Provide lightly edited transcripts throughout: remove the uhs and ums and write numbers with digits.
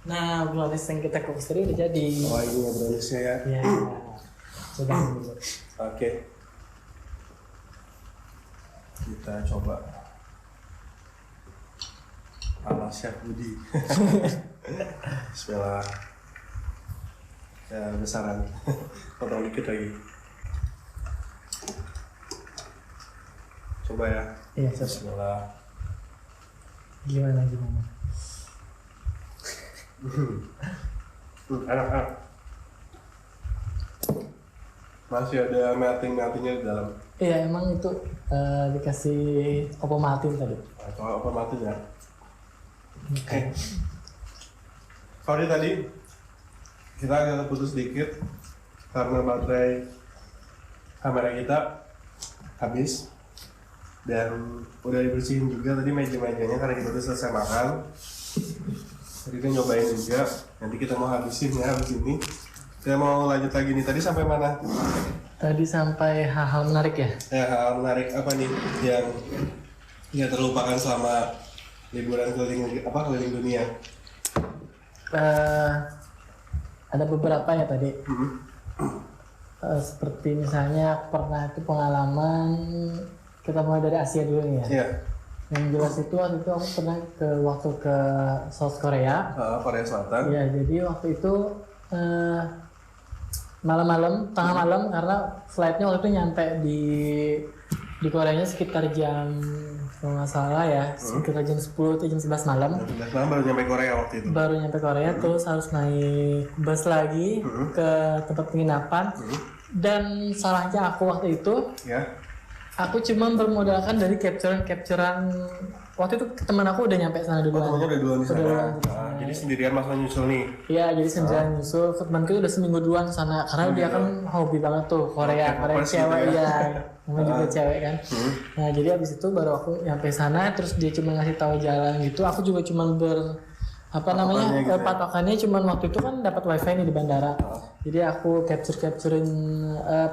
Nah, brownies yang kita kukus tadi udah jadi. Oh ini ya browniesnya ya. Iya. Coba dulu. Oke. Kita coba ala Chef Budi. Bismillah. Ya besaran. Potong dikit lagi. Coba ya. Iya, coba. Bismillah. Gimana? Enak. Masih ada meltingnya di dalam. Iya, emang itu dikasih Ovomaltine tadi. Nah, coba apa mati ya? Oke. Sorry tadi kita agak putus sedikit karena baterai kamera kita habis dan udah dibersihin juga tadi meja-mejanya karena kita udah selesai makan. Tadi kan nyobain juga, nanti kita mau habisin ya habis ini. Kita mau lanjut lagi nih, tadi sampai mana? Tadi sampai hal-hal menarik ya? Ya hal menarik apa nih yang nggak terlupakan selama liburan keliling dunia? Ada beberapa ya tadi. Seperti misalnya aku pernah itu pengalaman, kita mulai dari Asia dulu nih ya. Iya. Yang jelas itu waktu itu aku pernah waktu ke South Korea. Korea Selatan. Iya, jadi waktu itu malam-malam, tengah malam karena flightnya waktu itu nyampe di Koreanya sekitar jam kalau nggak salah ya sekitar jam 10 atau jam 11 malam. Malam baru nyampe Korea waktu itu. Baru nyampe Korea terus harus naik bus lagi ke tempat penginapan. Dan salahnya aku waktu itu, Ya. aku cuma bermodalkan dari capturean waktu itu teman aku udah nyampe sana duluan. Temannya udah duluan di sana. duluan di sana. Jadi sendirian Mas nyusul nih. Iya, jadi sendirian nyusul. Temanku udah seminggu duluan sana karena dia kan hobi banget tuh Korea cewek gitu ya. Namanya juga cewek kan. Nah, jadi abis itu baru aku nyampe sana terus dia cuma ngasih tahu jalan gitu. Aku juga cuma Patokannya gitu ya? patokannya cuman waktu itu kan dapat wifi nih di bandara. Jadi aku capturein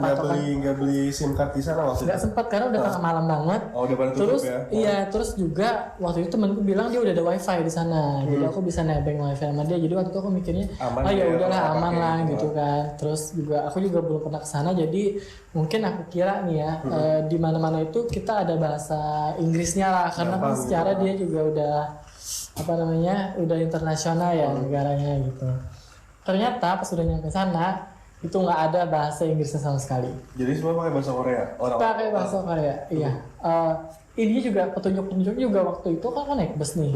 patokan. Nggak beli SIM card di sana waktu Nggak itu? sempat karena udah tengah malam banget. Oh udah pada tutup Terus ya? iya, terus juga waktu itu temanku bilang dia udah ada wifi di sana, jadi aku bisa nebeng wifi sama dia. Jadi waktu itu aku mikirnya, Aman oh ya ya, udahlah kalau aman pakai lah gitu. gitu kan. Terus juga aku juga belum pernah ke sana, jadi mungkin aku kira nih ya di mana-mana itu kita ada bahasa Inggrisnya lah, karena kan Gampang secara gitu. dia juga udah udah internasional ya negaranya gitu. Ternyata pas udah nyampe sana itu nggak ada bahasa Inggrisnya sama sekali. Jadi semua pakai bahasa Korea? Pakai bahasa Korea, iya. Ini juga petunjuk juga waktu itu kan naik bus nih.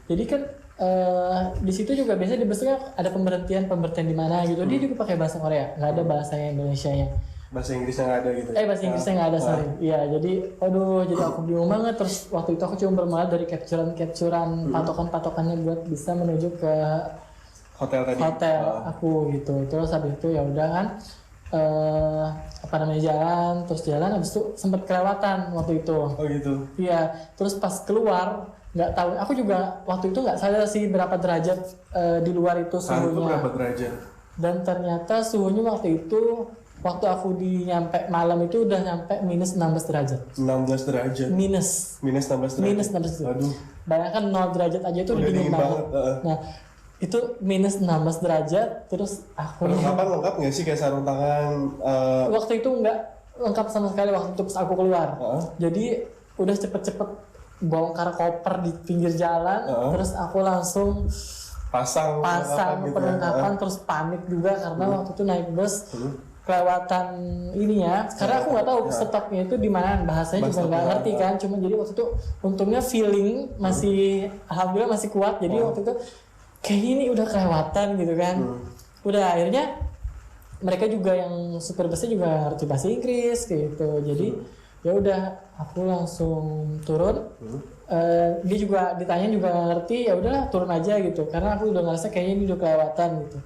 Jadi kan di situ juga biasanya di busnya ada pemberhentian di mana gitu. Dia juga pakai bahasa Korea, nggak ada bahasanya Indonesianya. Bahasa Inggrisnya nggak ada gitu? Bahasa Inggrisnya nggak ada, sorry. Iya, jadi jadi aku bingung banget. Terus waktu itu aku cuma bermula dari capturean patokannya buat bisa menuju ke Hotel tadi? hotel aku gitu. Terus habis itu ya udah kan jalan habis itu sempat kelewatan waktu itu. Oh gitu? Iya, terus pas keluar nggak tahu, aku juga waktu itu nggak sadar sih berapa derajat di luar itu Saat itu suhunya. berapa derajat? Dan ternyata suhunya waktu itu waktu aku nyampe malam itu udah nyampe minus 16 derajat. 16 derajat? Minus 16 derajat? minus 16 derajat. Aduh. Bayangkan 0 derajat aja itu udah Udah dingin dingin banget. banget, Nah, itu minus 16 derajat terus aku Perlengkapan lengkap nggak sih kayak sarung tangan? waktu itu nggak lengkap sama sekali waktu itu pas aku keluar. Jadi udah cepet-cepet bongkar koper di pinggir jalan, terus aku langsung pasang perlengkapan terus panik juga karena waktu itu naik bus kelewatan ininya. Karena aku nggak tahu stopnya itu di mana, bahasanya juga nggak ngerti kan. Cuma jadi waktu itu untungnya feeling masih alhamdulillah masih kuat. Jadi waktu itu kayak ini udah kelewatan gitu kan. Udah akhirnya mereka juga yang supir busnya juga ngerti bahasa Inggris gitu. Jadi ya udah aku langsung turun. Dia juga ditanya juga nggak ngerti, ya udahlah turun aja gitu. Karena aku udah ngerasa kayaknya ini udah kelewatan gitu.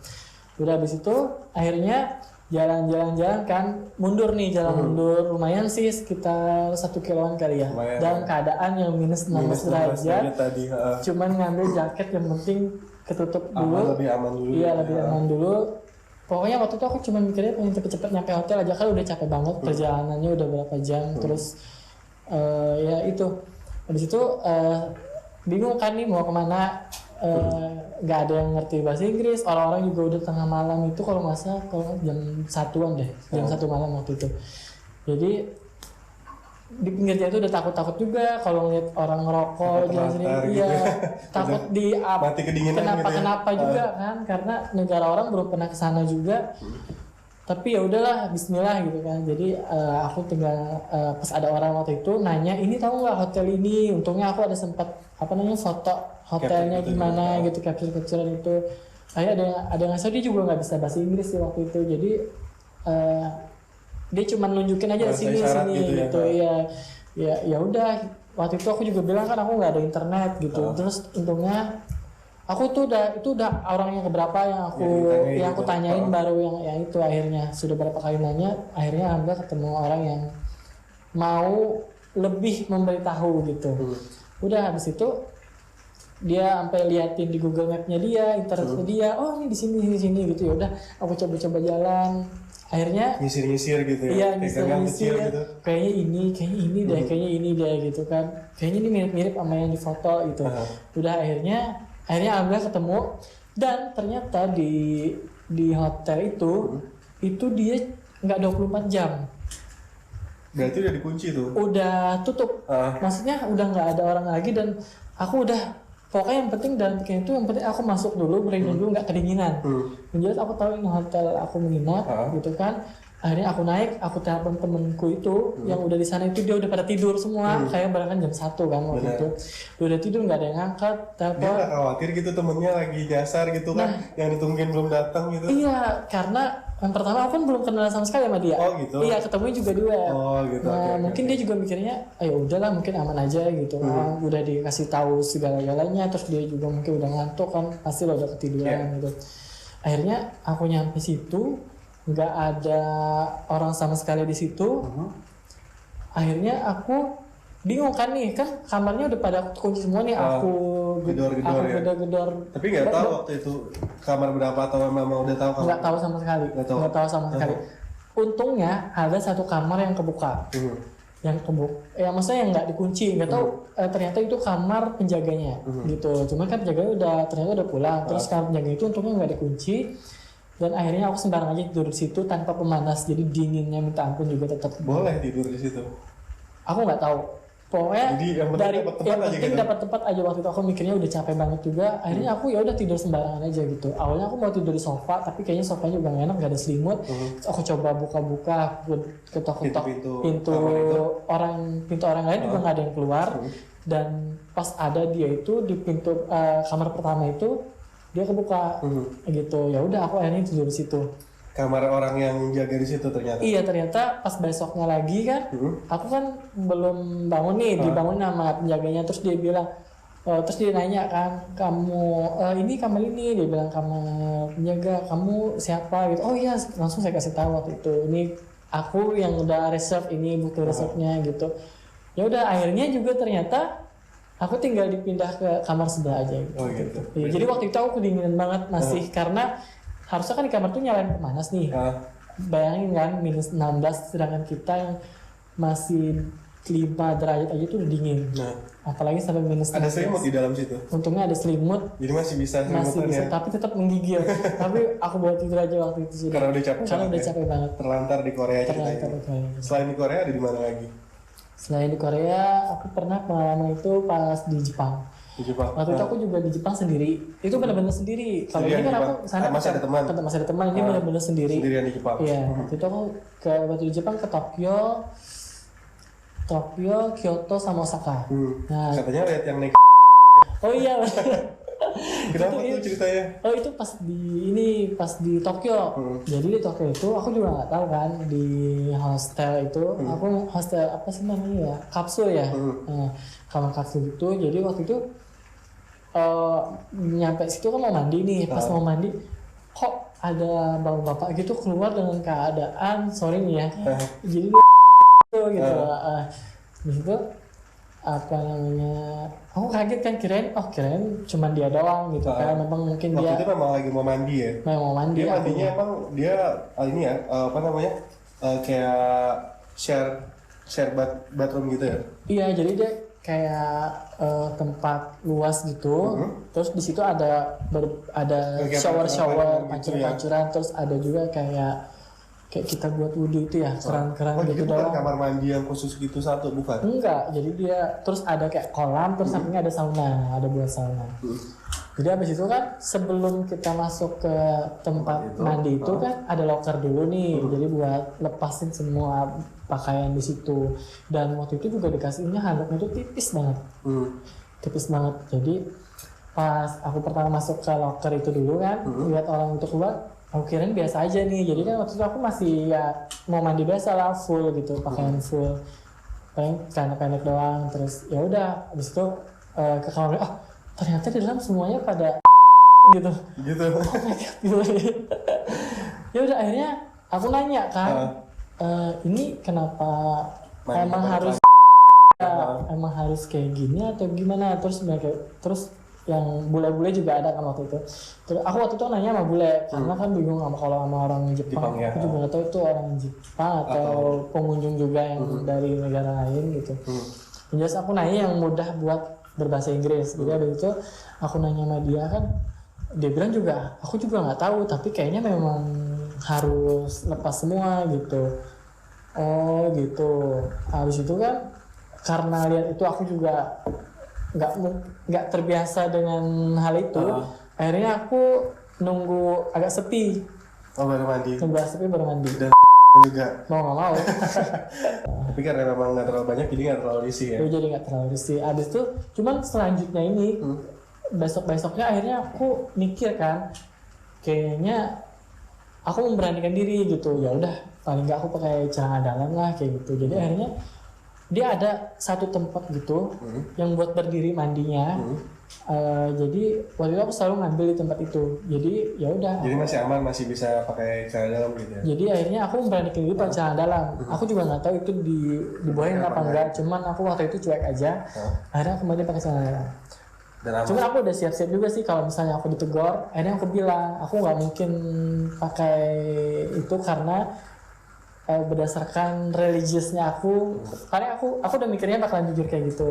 Udah habis itu akhirnya jalan-jalan kan mundur mundur lumayan sih sekitar 1 kiloan kali ya. Lumayan, dalam keadaan yang minus 16 derajat. tadi. Cuman ngambil jaket yang penting ketutup dulu. Lebih aman dulu. Iya, lebih aman dulu. Pokoknya waktu itu aku cuma mikirnya pengen cepet-cepet nyampe hotel aja, kan udah capek banget perjalanannya udah berapa jam. Terus ya itu habis itu bingung kan nih mau kemana. nggak ada yang ngerti bahasa Inggris, orang-orang juga udah tengah malam itu kalau nggak salah kalau jam 1-an deh, jam 1 malam waktu itu. Jadi di pinggir jalan itu udah takut-takut juga kalau ngeliat orang ngerokok jalan sini, gitu. iya takut mati kedinginan kenapa gitu ya. juga kan, karena negara orang belum pernah kesana juga. Tapi ya udahlah, Bismillah gitu kan. Jadi aku tinggal pas ada orang waktu itu nanya, ini tahu nggak hotel ini? Untungnya aku ada sempat foto hotelnya gitu gimana juga. gitu, capture-capturean itu. Ada yang ngasih, dia juga nggak bisa bahasa Inggris sih waktu itu. Jadi dia cuma nunjukin aja Bahasa sini isyarat gitu ya udah. Waktu itu aku juga bilang kan aku nggak ada internet gitu. Terus untungnya aku tuh udah orang yang keberapa yang aku tanyain baru yang itu akhirnya sudah berapa kali nanya, akhirnya alhamdulillah ketemu orang yang mau lebih memberitahu gitu. Udah habis itu dia sampai liatin di Google Map-nya dia, internetnya dia, oh ini di sini gitu. Ya udah aku coba jalan, akhirnya nyisir gitu ya. Iya, nyisir gitu. kayaknya ini deh gitu kan, kayaknya ini mirip-mirip sama yang di foto gitu. Udah akhirnya alhamdulillah ketemu, dan ternyata di hotel itu dia nggak 24 jam. Berarti udah dikunci tuh. Udah tutup. Maksudnya udah nggak ada orang lagi, dan aku udah pokoknya yang penting dalam pikiran itu yang penting aku masuk dulu, berlindung dulu, nggak kedinginan. Yang jelas aku tahu ini hotel aku menginap gitu kan. Akhirnya aku naik, aku telepon temenku itu yang udah di sana, itu dia udah pada tidur semua. Kayak barangkan jam 1 kan waktu itu. Dia udah tidur, nggak ada yang ngangkat telepon. Dia nggak khawatir gitu temennya lagi nyasar gitu kan, yang ditungguin belum datang gitu. Iya, karena yang pertama aku kan belum kenal sama sekali sama dia. Oh gitu. Iya, ketemunya juga di web. Oh gitu. Nah, Okay. mungkin dia juga mikirnya, ayo udahlah mungkin aman aja gitu. Udah dikasih tahu segala-galanya, terus dia juga mungkin udah ngantuk kan, pasti udah ketiduran gitu. Akhirnya aku nyampe situ, nggak ada orang sama sekali di situ. Akhirnya aku bingung kan nih, kan kamarnya udah pada kunci semua nih. Aku gedor-gedor. Tapi nggak tahu waktu itu kamar berapa atau memang udah tahu kamar? Nggak tahu sama sekali. Nggak tahu sama sekali. Untungnya ada satu kamar yang kebuka. Yang maksudnya yang nggak dikunci, nggak tahu ternyata itu kamar penjaganya gitu. Cuma kan penjaganya ternyata udah pulang. Terus kamar penjaganya itu untungnya nggak dikunci, dan akhirnya aku sembarang aja tidur di situ tanpa pemanas, jadi dinginnya minta ampun juga tetap. Boleh tidur di situ? Aku nggak tahu. Pokoknya jadi yang penting dapat tempat aja. Waktu itu aku mikirnya udah capek banget juga. Akhirnya aku ya udah tidur sembarangan aja gitu. Awalnya aku mau tidur di sofa, tapi kayaknya sofanya juga nggak enak, nggak ada selimut. Aku coba buka-buka, ketok-ketok pintu orang lain juga nggak ada yang keluar. Dan pas ada dia itu di pintu kamar pertama itu dia kebuka gitu. Ya udah aku akhirnya tidur di situ. Kamar orang yang jaga di situ ternyata. Iya, ternyata pas besoknya lagi kan, aku kan belum bangun nih, dibangun sama penjaganya. Terus dia bilang, terus dia nanya kan, kamu ini kamar ini, dia bilang kamar penjaga, kamu siapa gitu. Oh iya, langsung saya kasih tahu waktu itu, ini aku yang udah reserve, ini butuh reserve-nya gitu. Ya udah akhirnya juga ternyata aku tinggal dipindah ke kamar sebelah aja gitu. Oh gitu. Ya, jadi waktu itu aku kedinginan banget masih, karena harusnya kan di kamar tuh nyalain pemanas nih. Bayangin kan minus 16, sedangkan kita yang masih 5 derajat aja tuh udah dingin. Apalagi sampai minus 16. Ada selimut di dalam situ? Untungnya ada selimut. Jadi masih bisa ya? Tapi tetap menggigil. Tapi aku buat tidur aja waktu itu sudah. Karena udah capek banget. Terlantar di Korea ceritanya. Selain di Korea ada di mana lagi? Selain di Korea, aku pernah pengalaman itu pas di Jepang. Di Jepang. Waktu itu aku juga di Jepang sendiri. Itu benar-benar sendiri. Kalau ini kan aku sana masih ada teman. Masih ada teman. Ini benar-benar sendiri. Sendirian di Jepang. Iya. Waktu itu aku waktu di Jepang ke Tokyo, Kyoto sama Osaka. Nah, katanya lihat yang naik. Oh iya. Kenapa tuh ceritanya? Oh itu pas di Tokyo. Jadi di Tokyo itu aku juga nggak tahu kan, di hostel itu aku hostel apa sih namanya ya, kapsul ya. Kamar kapsul gitu. Jadi waktu itu nyampe situ kan mau mandi nih. Pas mau mandi, kok ada bapak-bapak gitu keluar dengan keadaan sorry nih ya. Jadi dia gitu. Di situ apa namanya, aku kaget kan, kirain cuman dia doang gitu kan. Memang mungkin waktu dia itu memang lagi mau mandi ya. Mau mandi. Dia mandinya emang dia ini ya apa namanya kayak share bathroom gitu ya. Iya, jadi dia kayak tempat luas gitu. Terus di situ ada shower gitu ya. pancuran, terus ada juga kayak kita buat wudhu itu ya, keran-keran gitu bukan doang. kamar mandi yang khusus gitu satu, bukan? Enggak, jadi dia terus ada kayak kolam, terus sampingnya ada sauna, ada buat sauna. Jadi habis itu kan sebelum kita masuk ke tempat mandi itu kan ada locker dulu nih, jadi buat lepasin semua pakaian di situ. Dan waktu itu juga dikasihnya handuknya itu tipis banget, tipis banget. Jadi pas aku pertama masuk ke locker itu dulu kan, lihat orang itu keluar, aku kirain biasa aja nih. Jadi kan waktu itu aku masih ya mau mandi biasa lah, full gitu, pakaian full, paling celana pendek doang. Terus ya udah, habis itu ke kamar, oh ternyata di dalam semuanya pada gitu. Oh my god, gitu. Ya udah akhirnya aku nanya kan, ini kenapa emang harus emang harus kayak gini atau gimana? Terus mereka yang bule-bule juga ada kan waktu itu. Terus aku waktu itu nanya sama bule karena kan bingung kalau sama orang Jepang ya. Aku juga nggak tahu itu orang Jepang atau pengunjung juga yang dari negara lain gitu. Jelas aku nanya yang mudah buat berbahasa Inggris. Jadi habis itu aku nanya sama dia kan, dia bilang juga aku juga nggak tahu, tapi kayaknya memang harus lepas semua gitu. Oh gitu. Habis itu kan karena lihat itu aku juga nggak terbiasa dengan hal itu. Akhirnya aku nunggu agak sepi. Baru mandi. Nunggu agak sepi baru mandi. Dan juga mau nggak mau. Tapi karena memang nggak terlalu banyak jadi nggak terlalu risih ya. Jadi nggak terlalu risih. Abis itu cuman selanjutnya ini besoknya akhirnya aku mikir kan, kayaknya aku memberanikan diri gitu. Ya udah paling nggak aku pakai celana dalam lah kayak gitu. Jadi akhirnya dia ada satu tempat gitu yang buat berdiri mandinya. Jadi waktu itu aku selalu ngambil di tempat itu. Jadi ya udah. Jadi masih aman, masih bisa pakai celana dalam gitu ya. Jadi akhirnya aku memberanikan diri pakai celana dalam. Aku juga nggak tahu itu dibolehin apa enggak. Cuman aku waktu itu cuek aja. Akhirnya kembali pakai celana dalam. Cuman aku udah siap-siap juga sih kalau misalnya aku ditegur. Akhirnya aku bilang aku nggak mungkin pakai itu karena berdasarkan religiusnya aku, karena aku udah mikirnya bakalan jujur kayak gitu.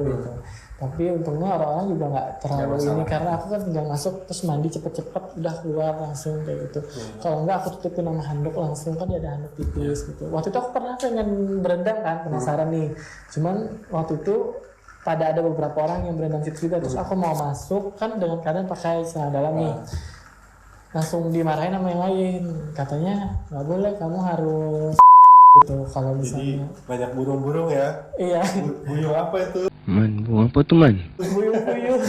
Tapi untungnya orang-orang juga nggak terlalu ini karena aku kan tinggal masuk terus mandi cepet-cepet udah keluar langsung kayak gitu. Kalau enggak aku tutupin sama handuk langsung, kan dia ada handuk tipis gitu. Waktu itu aku pernah pengen berendam kan, penasaran nih. Cuman waktu itu pada ada beberapa orang yang berendam situ juga, terus aku mau masuk kan dengan keadaan pakai celana dalam nih. Langsung dimarahin sama yang lain, katanya nggak boleh, kamu harus gitu kalau misalnya. Jadi banyak burung-burung ya. Iya. Buyung apa itu? Man, burung apa tuh man? Buyung-buyung.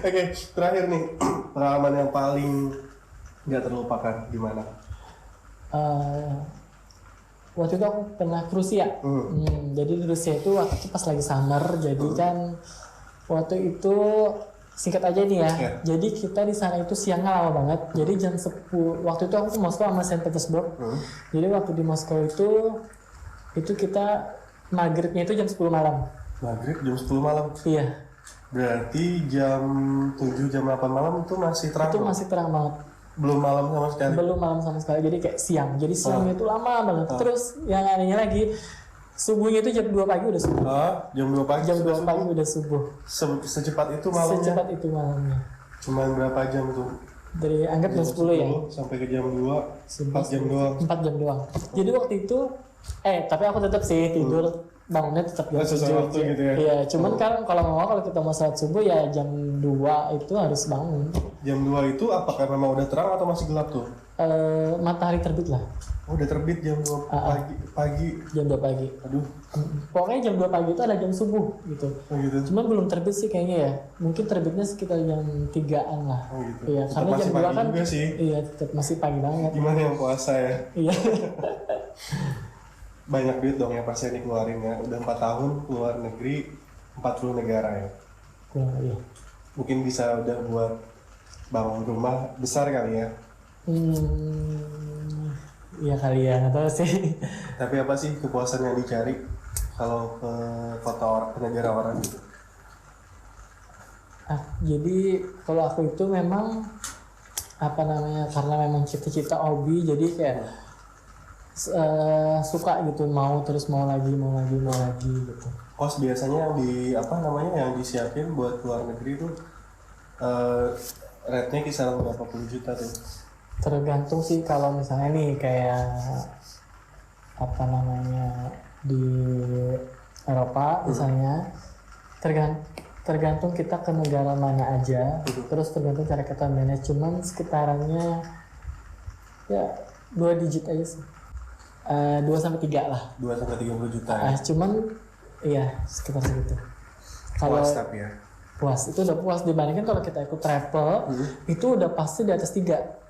Oke, terakhir nih, pengalaman yang paling nggak terlupakan di mana? Waktu itu aku pernah ke Rusia. Jadi di Rusia itu waktu itu pas lagi summer, jadi kan waktu itu singkat aja nih ya. Jadi kita di sana itu siangnya lama banget. Jadi jam 10. Waktu itu aku ke Moskow sama Saint Petersburg. Jadi waktu di Moskow itu kita maghribnya itu jam 10 malam. Maghrib jam 10 malam? Iya. Berarti jam 7, jam 8 malam itu masih terang? Itu masih terang banget. Belum malam sama sekali? Belum malam sama sekali, jadi kayak siang. Jadi siangnya itu lama banget. Terus yang anehnya lagi, subuhnya itu jam 2 pagi udah subuh. Jam 2 pagi? Jam 2 pagi udah subuh. Secepat itu malamnya? Secepat itu malamnya. Cuman berapa jam tuh? Dari anggap jam 10 ya? Sampai ke jam 2, 4 jam doang? 4 jam doang. Jadi waktu itu, tapi aku tetap sih tidur, bangunnya tetap jam 7 gitu ya? Iya, cuman kan kalau kita mau sholat subuh ya jam 2 itu harus bangun. Jam 2 itu apakah memang udah terang atau masih gelap tuh? Matahari terbit lah. Oh, udah terbit jam 2 pagi. Jam 2 pagi. Aduh. Pokoknya jam 2 pagi itu ada jam subuh gitu. Oh gitu. Cuman belum terbit sih kayaknya ya. Mungkin terbitnya sekitar jam 3-an lah. Oh gitu. Iya, tetap karena jam 2 kan juga sih. Iya, tetap masih pagi banget. Gimana yang puasa ya? Iya. Banyak duit dong ya pasti dikeluarin ya. Udah 4 tahun keluar negeri, 40 negara ya. Iya. Mungkin bisa udah buat bangun rumah besar kali ya. Iya kali ya, nggak tahu sih. Tapi apa sih kepuasan yang dicari kalau ke kota orang, ke negara orang gitu? Jadi kalau aku itu memang karena memang cita-cita hobi, jadi kayak suka gitu, mau lagi gitu. kos biasanya yang yang disiapin buat keluar negeri tuh rate-nya kisaran berapa puluh juta tuh? Tergantung sih, kalau misalnya nih kayak di Eropa misalnya, tergantung kita ke negara mana aja, terus tergantung cara kita manage, cuman sekitarannya ya 2 digit aja sih, 2-3 lah. 2-30 juta ya? Cuman iya sekitar segitu. Kalau puas tapi ya? Puas, itu udah puas. Dibandingkan kalau kita ikut travel, itu udah pasti di atas 3.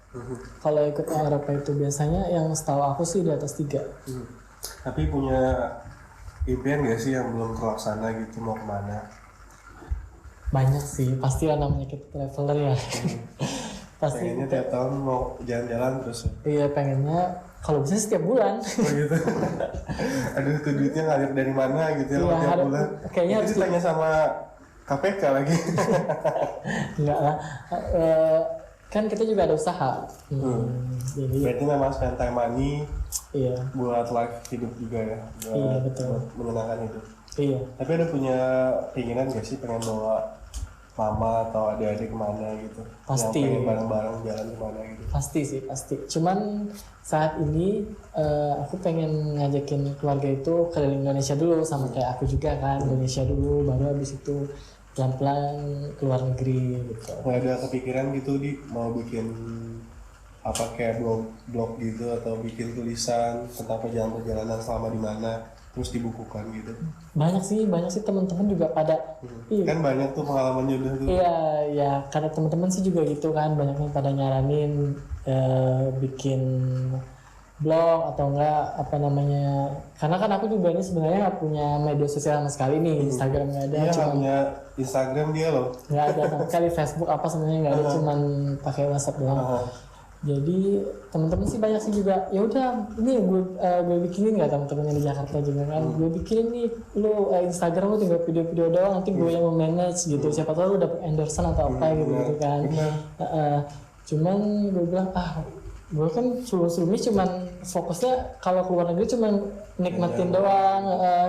Kalau ikut Eropa itu biasanya yang setahu aku sih di atas 3. Tapi punya impian gak sih yang belum terlaksana gitu, mau kemana? Banyak sih, pasti lah namanya kita traveler ya. Pasti pengennya tiap tahun mau jalan-jalan terus ya? Iya, pengennya kalau bisa setiap bulan. Oh gitu. Aduh, tuh duitnya ngalir dari mana gitu ya, iya, tiap bulan. Kayaknya harus ditanya sama KPK lagi. Enggak lah. Kan kita juga ada usaha. Jadi berarti memang spend time money iya. buat life hidup juga ya, buat, iya, betul. buat menyenangkan hidup. Iya. Tapi ada punya keinginan gak sih pengen bawa mama atau adik-adik kemana gitu? Pasti. Yang pengen bareng-bareng jalan kemana gitu? Pasti sih, pasti. Cuman saat ini aku pengen ngajakin keluarga itu keliling Indonesia dulu, sama kayak aku juga kan, Indonesia dulu, baru habis itu pelan-pelan keluar negeri gitu. Nggak ada kepikiran gitu mau bikin apa kayak blog gitu, atau bikin tulisan tentang perjalanan selama di mana terus dibukukan gitu? Banyak sih teman-teman juga pada kan banyak tuh pengalamannya udah tuh. Iya, ya karena teman-teman sih juga gitu kan, banyak yang pada nyaranin bikin blog atau enggak karena kan aku juga ini sebenarnya nggak punya media sosial sama sekali nih. Instagram nggak ada. Dia nggak punya Instagram dia loh. Nggak ada sama sekali. Facebook apa sebenarnya nggak ada, cuman pakai WhatsApp doang. Jadi teman-teman sih banyak sih juga, ya udah ini gue bikinin, nggak teman-teman yang di Jakarta juga kan, gue bikinin nih lu Instagram lu tinggal video-video doang, nanti gue yang manage gitu, siapa tahu lu dapet endorsean atau apa gitu kan. Cuman gue bilang gue kan sebelumnya cuman fokusnya kalau keluar negeri cuman nikmatin doang,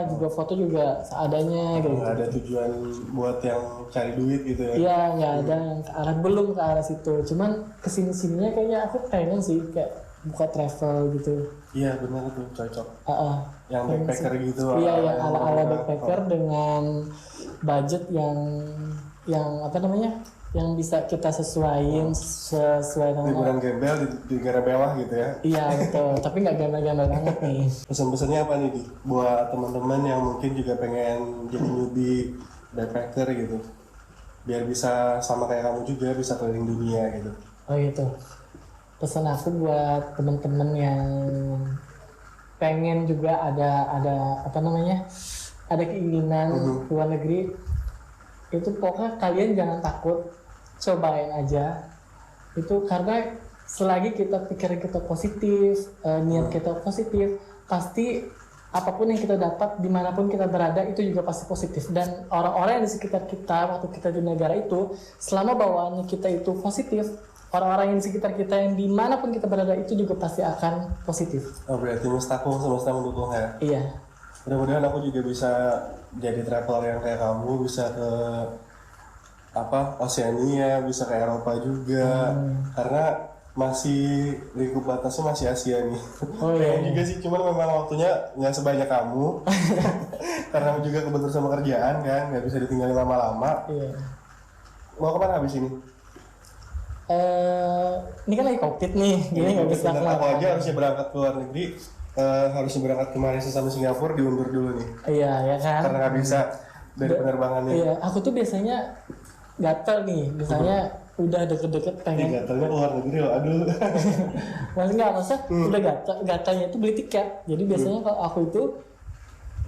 juga foto juga seadanya gitu. Nggak ada tujuan buat yang cari duit gitu ya? Iya, nggak ada yang belum ke arah situ. Cuman kesini-sininya kayaknya aku pengen sih kayak buka travel gitu. Iya benar tuh, cocok. Yang backpacker gitu. Iya, yang ala-ala backpacker dengan budget yang yang bisa kita sesuaiin sesuai dengan liburan gembel di negara mewah gitu ya. Iya betul, tapi nggak gembel-gembel banget nih. Pesan-pesannya apa nih buat teman-teman yang mungkin juga pengen jadi newbie backpacker gitu, biar bisa sama kayak kamu juga bisa keliling dunia gitu? Oh gitu. Pesan aku buat teman-teman yang pengen juga ada keinginan keluar negeri, itu pokoknya kalian jangan takut, cobain aja itu, karena selagi kita pikiran kita positif, niat kita positif, pasti apapun yang kita dapat dimanapun kita berada itu juga pasti positif. Dan orang-orang yang di sekitar kita waktu kita di negara itu, selama bawaannya kita itu positif, orang-orang yang di sekitar kita yang dimanapun kita berada itu juga pasti akan positif. Oh berarti semesta mendukung ya? Iya. Mudah-mudahan aku juga bisa jadi traveler yang kayak kamu, bisa ke Oceania, bisa ke Eropa juga, karena masih lingkup batasnya masih Asia nih. Pengen juga sih, cuman memang waktunya nggak sebanyak kamu. Karena juga kebetulan sama kerjaan kan, nggak bisa ditinggalin lama-lama. Iya. Mau kemana habis ini? Ini kan lagi COVID nih, jadi nggak bisa keluar. Aku aja harusnya berangkat ke luar negeri, harusnya berangkat ke Malaysia sama Singapura, diundur dulu nih. Iya, ya kan. Karena nggak bisa dari penerbangannya. Iya, aku tuh biasanya gatel nih, misalnya udah deket-deket pengen. Gatelnya keluar negeri loh, aduh. Masa udah gatelnya itu beli tiket. Jadi biasanya kalau aku itu,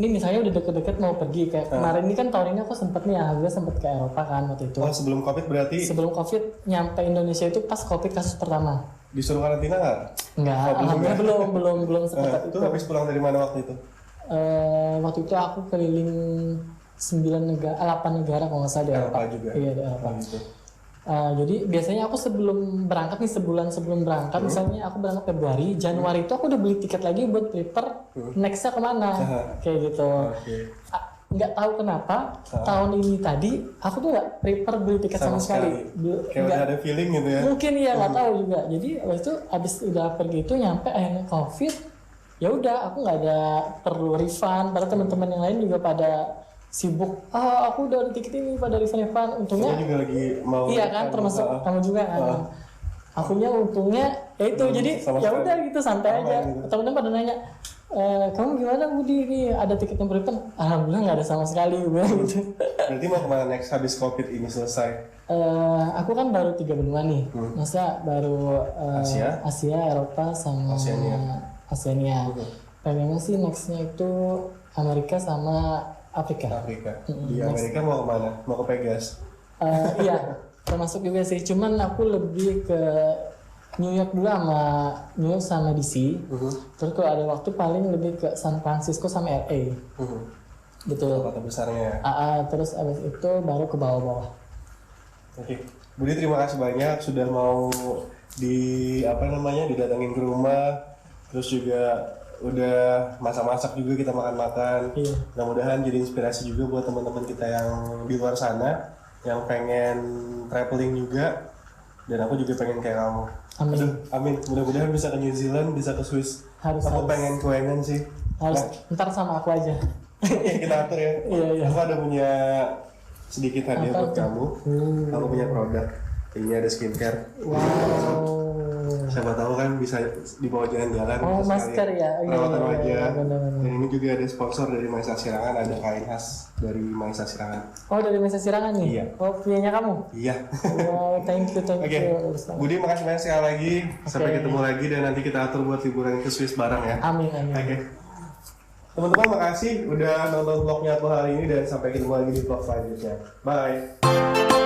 ini misalnya udah deket-deket mau pergi, kayak kemarin ini kan tahun ini aku sempet ke Eropa kan waktu itu. Oh sebelum COVID berarti? Sebelum COVID nyampe Indonesia itu pas COVID kasus pertama. Disuruh karantina nggak? Nggak, belum seketat itu. Itu habis pulang dari mana waktu itu? Waktu itu aku keliling 8 negara kalau nggak salah di Eropa. Juga? Iya di Eropa. Gitu. Jadi biasanya aku sebelum berangkat nih, sebulan sebelum berangkat, misalnya aku berangkat Februari, Januari itu aku udah beli tiket lagi buat prepare nextnya kemana, kayak gitu. nggak tahu kenapa tahun ini tadi aku tuh nggak prepare beli tiket sama sekali. Kayak udah ada feeling gitu ya. Mungkin ya nggak tahu juga. Jadi waktu itu abis udah pergi itu nyampe akhirnya COVID, ya udah aku nggak ada perlu refund. Padahal teman-teman yang lain juga pada sibuk. Aku udah ada tiket ini pada refund. Untungnya. Aku juga lagi mau. Iya kan, termasuk kamu juga kan. Akunya untungnya ya itu jadi ya udah gitu santai aja. Gitu. Teman-teman pada nanya, kamu gimana Budi ini ada tiket yang refund? Alhamdulillah nggak ada sama sekali gue gitu. Berarti mau kemana next habis COVID ini selesai? Aku kan baru 3 benua nih. Masa baru Asia, Eropa sama Oceania. Pengennya sih nextnya itu Amerika sama Afrika. Di Amerika mau kemana? Mau ke Vegas? Iya, termasuk juga sih. Cuman aku lebih ke New York dulu sama DC. Terus kalau ada waktu paling lebih ke San Francisco sama LA. Gitu. Kota besarnya. Terus abis itu baru ke bawah-bawah. Oke. Budi terima kasih banyak sudah mau didatangin ke rumah. Terus juga udah masak-masak juga, kita makan-makan. Iya. Mudah-mudahan jadi inspirasi juga buat teman-teman kita yang di luar sana yang pengen traveling juga, dan aku juga pengen kayak kamu. Amin. Mudah-mudahan bisa ke New Zealand, bisa ke Swiss. Aku pengen kuengan sih. Harus ntar sama aku aja. Oke, kita atur ya. Iya. Aku ada punya sedikit hadiah buat kamu. Aku punya produk. Ini ada skincare. Wow. Siapa tahu kan bisa dibawa jalan-jalan. Masker ya. Perawatan wajah. Bener. Dan ini juga ada sponsor dari Maisa Sirangan, ada kain khas dari Maisa Sirangan. Oh, dari Maisa Sirangan nih? Iya. Oh, punyanya kamu? Iya. Wow, thank you. Oke. Budi, makasih banyak sekali lagi. Sampai ketemu lagi dan nanti kita atur buat liburan ke Swiss bareng ya. Amin. Oke. Teman-teman, makasih udah nonton vlognya aku hari ini, dan sampai ketemu lagi di vlog selanjutnya. Bye.